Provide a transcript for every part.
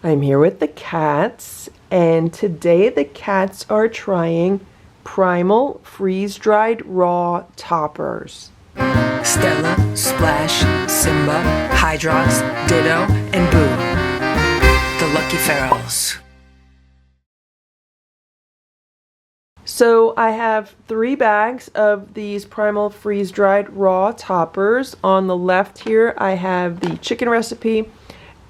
I'm here with the cats, and today the cats are trying Primal freeze-dried raw toppers. Stella, Splash, Simba, Hydrox, Ditto, and Boo. The Lucky Ferals. So I have 3 bags of these Primal freeze-dried raw toppers. On the left here I have the chicken recipe,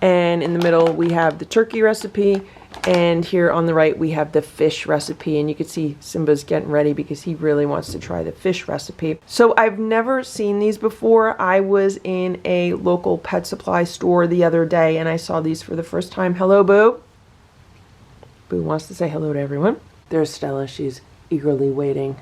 and in the middle we have the turkey recipe, and here on the right we have the fish recipe. And you can see Simba's getting ready because he really wants to try the fish recipe. So I've never seen these before. I was in a local pet supply store the other day and I saw these for the first time. Hello, Boo. Boo wants to say hello to everyone. There's Stella. She's eagerly waiting.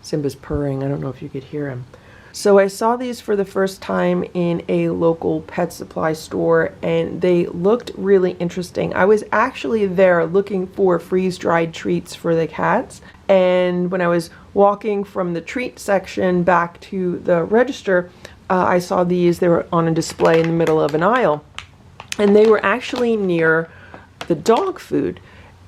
Simba's purring. I don't know if you could hear him. So I saw these for the first time in a local pet supply store and they looked really interesting. I was actually there looking for freeze-dried treats for the cats, and when I was walking from the treat section back to the register, I saw these. They were on a display in the middle of an aisle, and they were actually near the dog food.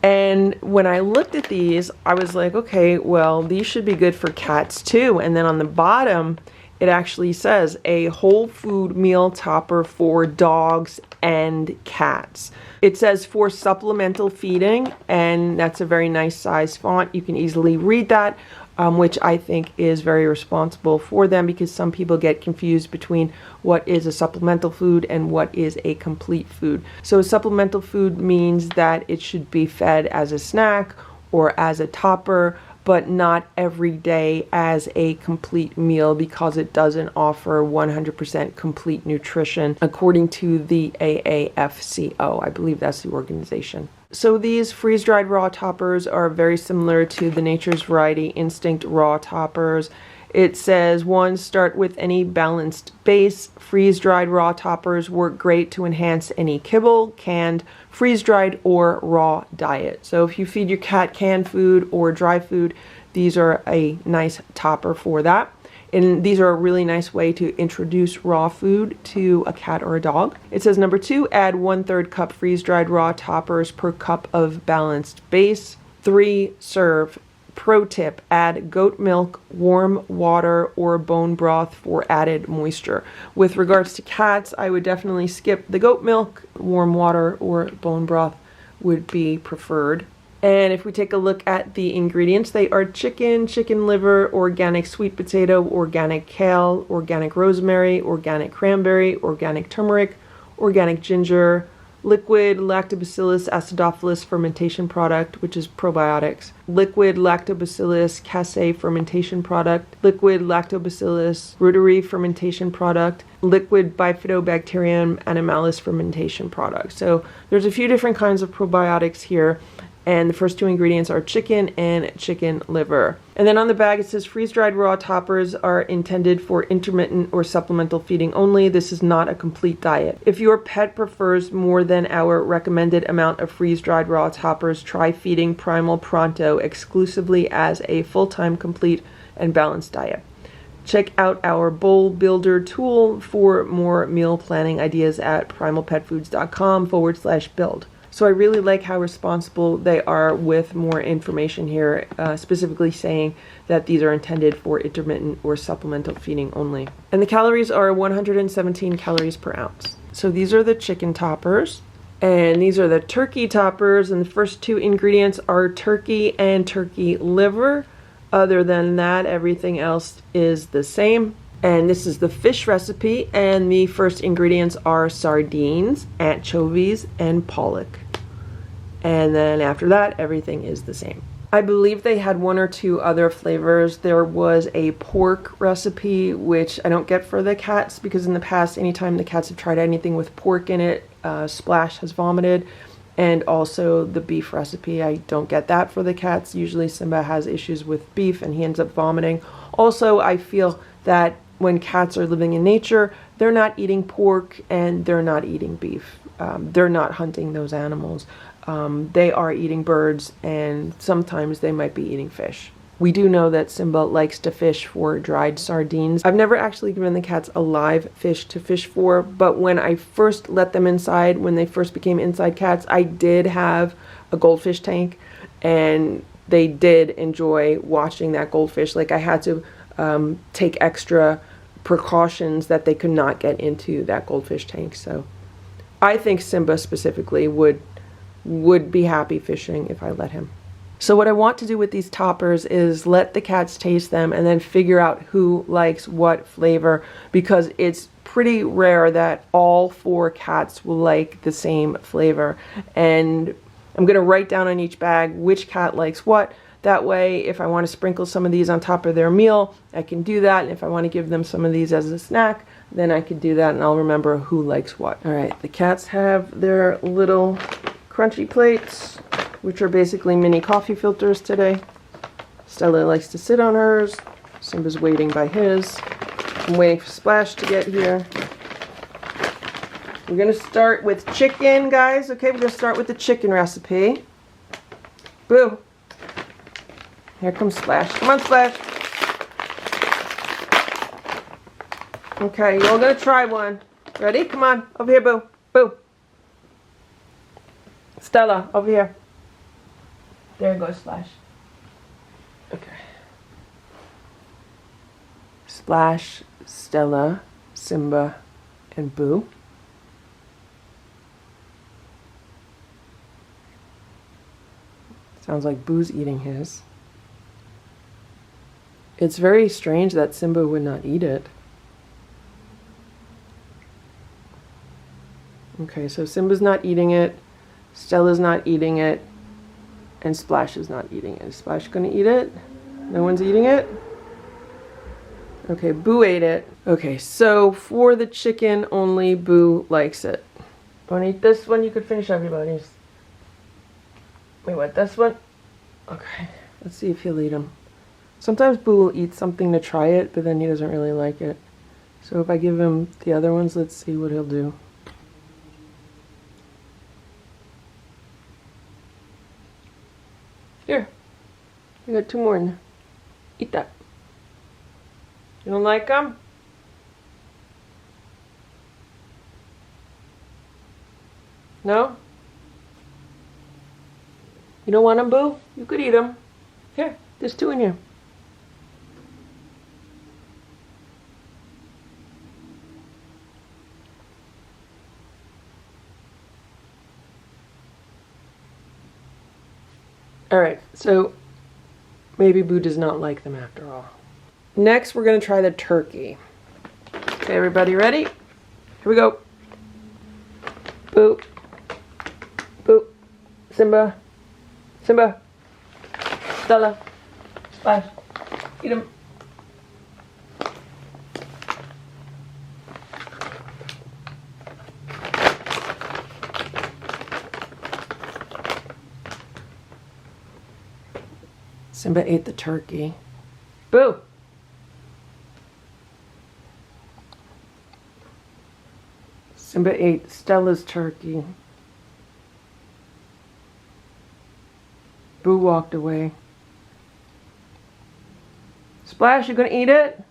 And when I looked at these, I was like, okay, well, these should be good for cats too. And then on the bottom, it actually says a whole food meal topper for dogs and cats. It says for supplemental feeding, and that's a very nice size font. You can easily read that, which I think is very responsible for them, because some people get confused between what is a supplemental food and what is a complete food. So a supplemental food means that it should be fed as a snack or as a topper, but not every day as a complete meal, because it doesn't offer 100% complete nutrition according to the AAFCO. I believe that's the organization. So these freeze-dried raw toppers are very similar to the Nature's Variety Instinct raw toppers. It says, 1, start with any balanced base. Freeze-dried raw toppers work great to enhance any kibble, canned, freeze-dried, or raw diet. So if you feed your cat canned food or dry food, these are a nice topper for that. And these are a really nice way to introduce raw food to a cat or a dog. It says, number 2, add 1/3 cup freeze-dried raw toppers per cup of balanced base. 3, serve. Pro tip, add goat milk, warm water, or bone broth for added moisture. With regards to cats, I would definitely skip the goat milk. Warm water or bone broth would be preferred. And if we take a look at the ingredients, they are chicken, chicken liver, organic sweet potato, organic kale, organic rosemary, organic cranberry, organic turmeric, organic ginger, liquid lactobacillus acidophilus fermentation product, which is probiotics, liquid lactobacillus casei fermentation product, liquid lactobacillus reuteri fermentation product, liquid bifidobacterium animalis fermentation product. So there's a few different kinds of probiotics here. And the first 2 ingredients are chicken and chicken liver. And then on the bag it says freeze-dried raw toppers are intended for intermittent or supplemental feeding only. This is not a complete diet. If your pet prefers more than our recommended amount of freeze-dried raw toppers, try feeding Primal Pronto exclusively as a full-time complete and balanced diet. Check out our bowl builder tool for more meal planning ideas at primalpetfoods.com/build. So I really like how responsible they are with more information here, specifically saying that these are intended for intermittent or supplemental feeding only. And the calories are 117 calories per ounce. So these are the chicken toppers, and these are the turkey toppers, and the first 2 ingredients are turkey and turkey liver. Other than that, everything else is the same. And this is the fish recipe, and the first ingredients are sardines, anchovies, and pollock. And then after that, everything is the same. I believe they had 1 or 2 other flavors. There was a pork recipe, which I don't get for the cats, because in the past, anytime the cats have tried anything with pork in it, Splash has vomited. And also the beef recipe, I don't get that for the cats. Usually Simba has issues with beef and he ends up vomiting. Also, I feel that when cats are living in nature, they're not eating pork and they're not eating beef. They're not hunting those animals. They are eating birds, and sometimes they might be eating fish. We do know that Simba likes to fish for dried sardines. I've never actually given the cats a live fish to fish for, but when I first let them inside, when they first became inside cats, I did have a goldfish tank, and they did enjoy watching that goldfish. Like, I had to take extra precautions that they could not get into that goldfish tank. So I think Simba specifically would be happy fishing if I let him. So what I want to do with these toppers is let the cats taste them and then figure out who likes what flavor, because it's pretty rare that all 4 cats will like the same flavor. And I'm going to write down on each bag which cat likes what. That way, if I want to sprinkle some of these on top of their meal, I can do that. And if I want to give them some of these as a snack, then I could do that, and I'll remember who likes what. All right, the cats have their little crunchy plates, which are basically mini coffee filters today. Stella likes to sit on hers. Simba's waiting by his. I'm waiting for Splash to get here. We're gonna start with chicken, guys. Okay, we're gonna start with the chicken recipe. Boo. Here comes Splash. Come on, Splash. Okay, you're all gonna try one. Ready? Come on. Over here, Boo. Boo. Stella, over here. There goes Splash. Okay. Splash, Stella, Simba, and Boo. Sounds like Boo's eating his. It's very strange that Simba would not eat it. Okay, so Simba's not eating it, Stella's not eating it, and Splash is not eating it. Is Splash gonna eat it? No one's eating it? Okay, Boo ate it. Okay, so for the chicken, only Boo likes it. Wanna eat this one? You could finish everybody's. Wait, what, this one? Okay, let's see if he'll eat them. Sometimes Boo will eat something to try it, but then he doesn't really like it. So if I give him the other ones, let's see what he'll do. Here, I got 2 more in there. Eat that. You don't like them? No? You don't want them, Boo? You could eat them. Here, there's 2 in here. Alright, so maybe Boo does not like them after all. Next, we're going to try the turkey. Okay, everybody ready? Here we go. Boo. Boo. Simba. Simba. Stella. Splash. Eat them. Simba ate the turkey. Boo! Simba ate Stella's turkey. Boo walked away. Splash, you gonna eat it?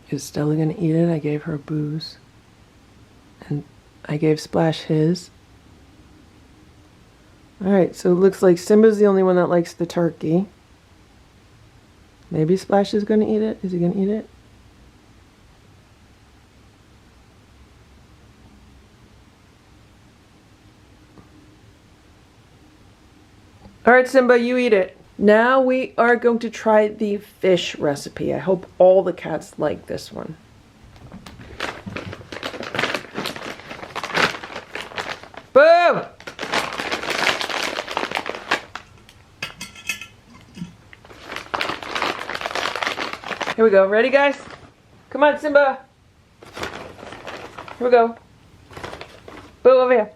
Is Stella gonna eat it? I gave her Boo's. And I gave Splash his. Alright, so it looks like Simba's the only one that likes the turkey. Maybe Splash is going to eat it. Is he going to eat it? Alright, Simba, you eat it. Now we are going to try the fish recipe. I hope all the cats like this one. Boo! Here we go. Ready, guys? Come on, Simba. Here we go. Boo, over here.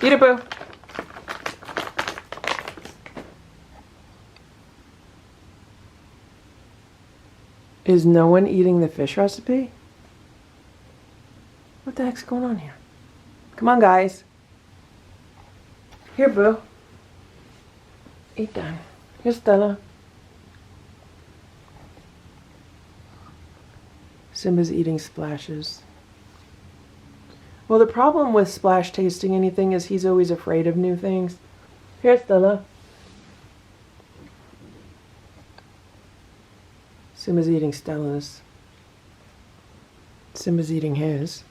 Eat it, Boo. Is no one eating the fish recipe? What the heck's going on here? Come on, guys. Here, Boo. Eat that. Here's Stella. Simba's eating Splashes. Well, the problem with Splash tasting anything is he's always afraid of new things. Here's Stella. Simba's eating Stella's. Simba's eating his.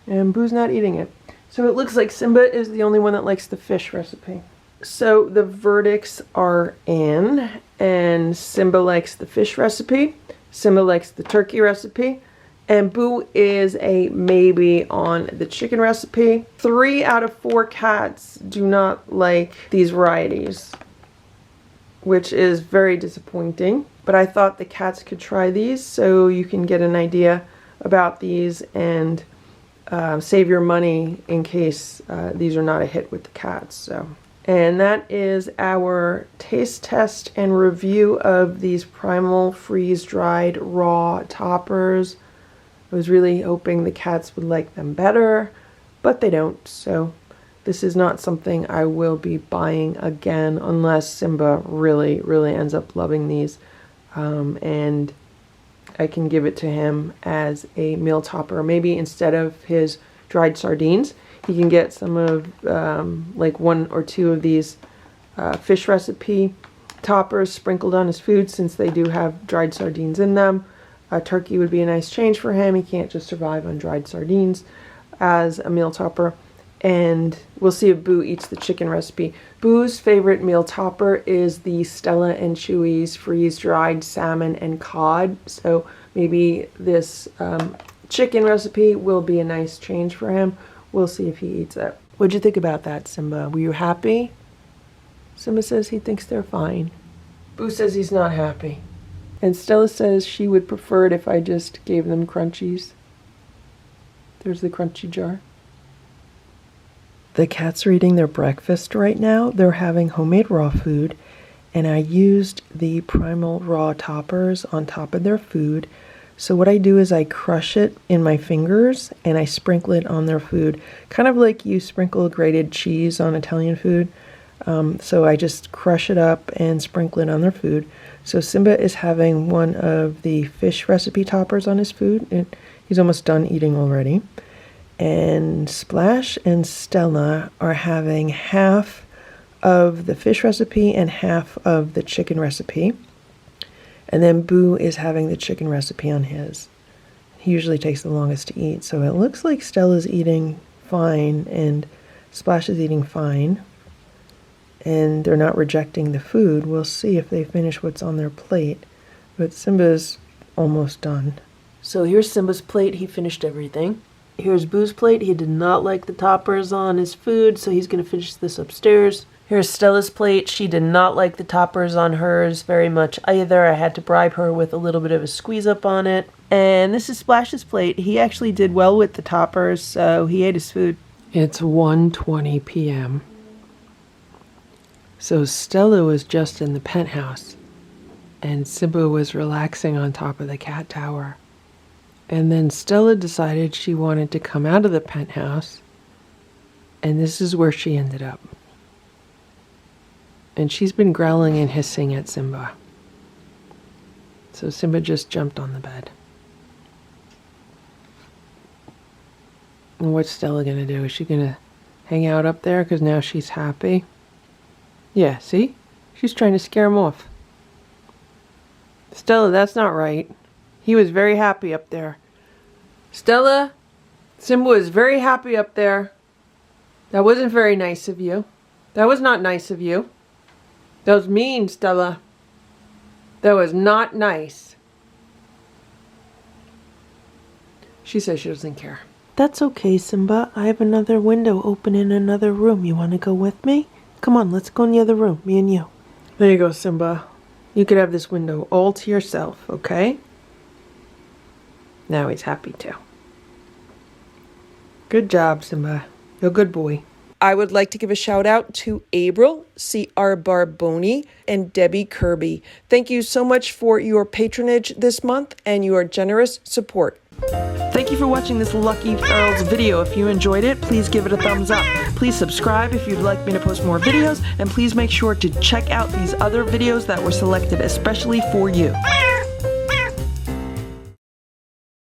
And Boo's not eating it. So it looks like Simba is the only one that likes the fish recipe. So the verdicts are in, and Simba likes the fish recipe, Simba likes the turkey recipe, and Boo is a maybe on the chicken recipe. 3 out of 4 cats do not like these varieties, which is very disappointing. But I thought the cats could try these so you can get an idea about these and save your money in case these are not a hit with the cats. So. And that is our taste test and review of these Primal freeze-dried raw toppers. I was really hoping the cats would like them better, but they don't. So this is not something I will be buying again unless Simba really, really ends up loving these. And I can give it to him as a meal topper. Maybe instead of his dried sardines, he can get some of like 1 or 2 of these fish recipe toppers sprinkled on his food, since they do have dried sardines in them. Turkey would be a nice change for him. He can't just survive on dried sardines as a meal topper. And we'll see if Boo eats the chicken recipe. Boo's favorite meal topper is the Stella and Chewy's freeze-dried salmon and cod. So maybe this chicken recipe will be a nice change for him. We'll see if he eats it. What'd you think about that, Simba? Were you happy? Simba says he thinks they're fine. Boo says he's not happy. And Stella says she would prefer it if I just gave them crunchies. There's the crunchy jar. The cats are eating their breakfast right now. They're having homemade raw food, and I used the Primal raw toppers on top of their food. So what I do is I crush it in my fingers and I sprinkle it on their food, kind of like you sprinkle grated cheese on Italian food. So I just crush it up and sprinkle it on their food. So Simba is having one of the fish recipe toppers on his food, and he's almost done eating already. And Splash and Stella are having half of the fish recipe and half of the chicken recipe. And then Boo is having the chicken recipe on his. He usually takes the longest to eat. So it looks like Stella's eating fine and Splash is eating fine. And they're not rejecting the food. We'll see if they finish what's on their plate. But Simba's almost done. So here's Simba's plate. He finished everything. Here's Boo's plate. He did not like the toppers on his food, so he's going to finish this upstairs. Here's Stella's plate. She did not like the toppers on hers very much either. I had to bribe her with a little bit of a squeeze up on it. And this is Splash's plate. He actually did well with the toppers, so he ate his food. It's 1:20 p.m. So Stella was just in the penthouse, and Simba was relaxing on top of the cat tower. And then Stella decided she wanted to come out of the penthouse, and this is where she ended up. And she's been growling and hissing at Simba. So Simba just jumped on the bed. And what's Stella gonna do? Is she gonna hang out up there because now she's happy? Yeah, see? She's trying to scare him off. Stella, that's not right. He was very happy up there. Stella, Simba was very happy up there. That wasn't very nice of you. That was not nice of you. That was mean, Stella. That was not nice. She says she doesn't care. That's okay, Simba. I have another window open in another room. You want to go with me? Come on, let's go in the other room, me and you. There you go, Simba. You could have this window all to yourself, okay? Now he's happy too. Good job, Simba. You're a good boy. I would like to give a shout out to Abril, C.R.Barboni, and Debbie Kirby. Thank you so much for your patronage this month and your generous support. Thank you Thank you for watching this Lucky Ferals video. If you enjoyed it, please give it a thumbs up. Please subscribe if you'd like me to post more videos, and please make sure to check out these other videos that were selected especially for you.